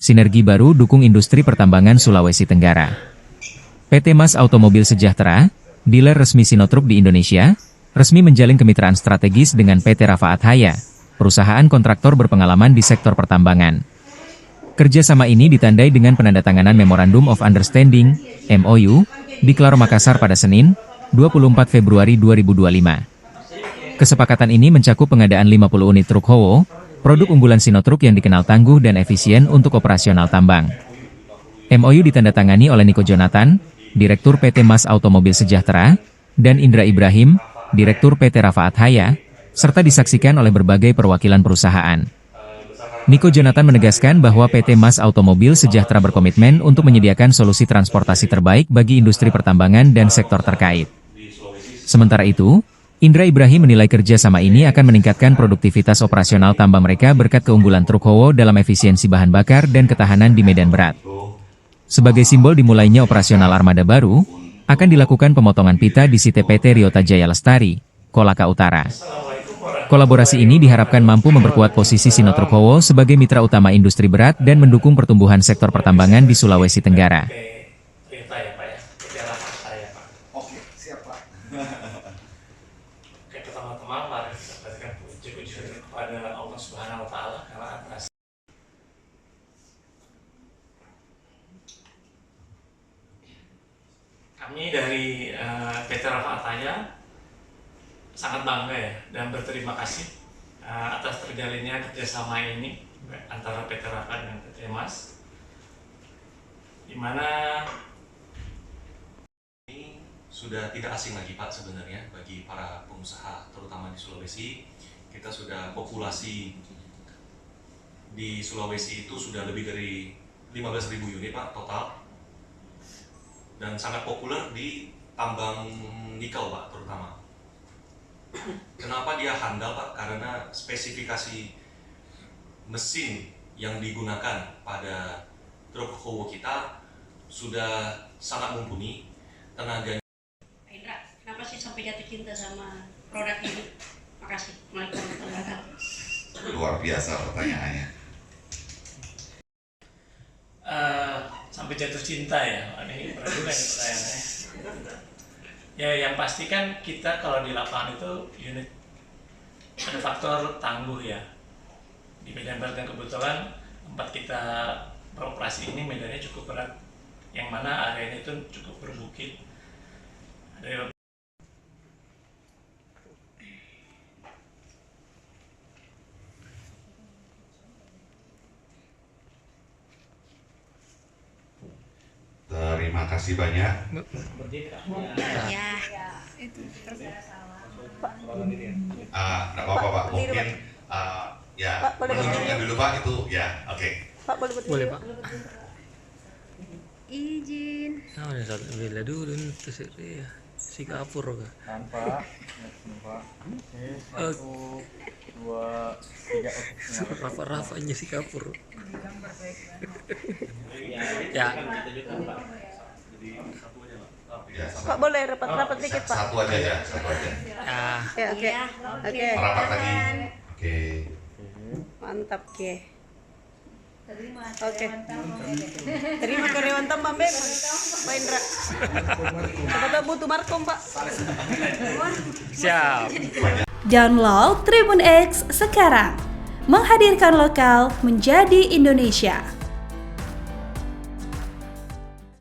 Sinergi baru dukung industri pertambangan Sulawesi Tenggara. PT Mas Automobil Sejahtera, dealer resmi Sinotruk di Indonesia, resmi menjalin kemitraan strategis dengan PT Rafaat Haya, perusahaan kontraktor berpengalaman di sektor pertambangan. Kerjasama ini ditandai dengan penandatanganan Memorandum of Understanding, MOU, di Klaro Makassar pada Senin, 24 Februari 2025. Kesepakatan ini mencakup pengadaan 50 unit truk Howo, produk unggulan Sinotruk yang dikenal tangguh dan efisien untuk operasional tambang. MOU ditandatangani oleh Niko Jonathan, Direktur PT Mas Automobil Sejahtera, dan Indra Ibrahim, Direktur PT Rafaat Haya, serta disaksikan oleh berbagai perwakilan perusahaan. Niko Jonathan menegaskan bahwa PT Mas Automobil Sejahtera berkomitmen untuk menyediakan solusi transportasi terbaik bagi industri pertambangan dan sektor terkait. Sementara itu, Indra Ibrahim menilai kerjasama ini akan meningkatkan produktivitas operasional tambang mereka berkat keunggulan truk Howo dalam efisiensi bahan bakar dan ketahanan di medan berat. Sebagai simbol dimulainya operasional armada baru, akan dilakukan pemotongan pita di site PT Ryota Jaya Lestari, Kolaka Utara. Kolaborasi ini diharapkan mampu memperkuat posisi Sinotruk Howo sebagai mitra utama industri berat dan mendukung pertumbuhan sektor pertambangan di Sulawesi Tenggara. Pertama-tama mari kita berikan puji-puji kepada Allah Subhanahu wa taala karena atas kami dari PT Rafaat Haya sangat bangga ya dan berterima kasih atas terjalinnya kerjasama ini antara PT Rafaat dan PT Mas, di mana sudah tidak asing lagi Pak sebenarnya bagi para pengusaha terutama di Sulawesi. Kita sudah populasi di Sulawesi itu sudah lebih dari 15.000 unit Pak total, dan sangat populer di tambang nikel Pak terutama. Kenapa dia handal Pak? Karena spesifikasi mesin yang digunakan pada truk Howo kita sudah sangat mumpuni, tenaga. Kenapa sih sampai jatuh cinta sama produk ini? Makasih. Luar biasa pertanyaannya. Sampai jatuh cinta ya, ini berat juga nih pertanyaannya. Ya yang pasti kan kita kalau di lapangan itu unit ada faktor tangguh ya. Di medan berat yang kebetulan tempat kita beroperasi ini medannya cukup berat, yang mana areanya itu cukup berbukit. Ada Terima kasih banyak. Ya. Nggak apa-apa Pak, mungkin ya menunjukkan dulu Pak itu ya, oke. Pak boleh Pak. Izin. Nah, ada satu bila dulu terus ya Singapura kah? Tanpa. Satu, dua, tiga. Rafa-rafanya Singapura. Ya. Ya, Pak boleh rapat-rapat dikit Pak. satu aja ya, satu aja. Ya. Oke. Oke. Merapat lagi. Oke. Mantap ke. Oke. Terima karyawan tambang Beb. Pak Indra. Siapa tahu butuh markom Pak. Siap. Download Tribun X sekarang. Menghadirkan lokal menjadi Indonesia.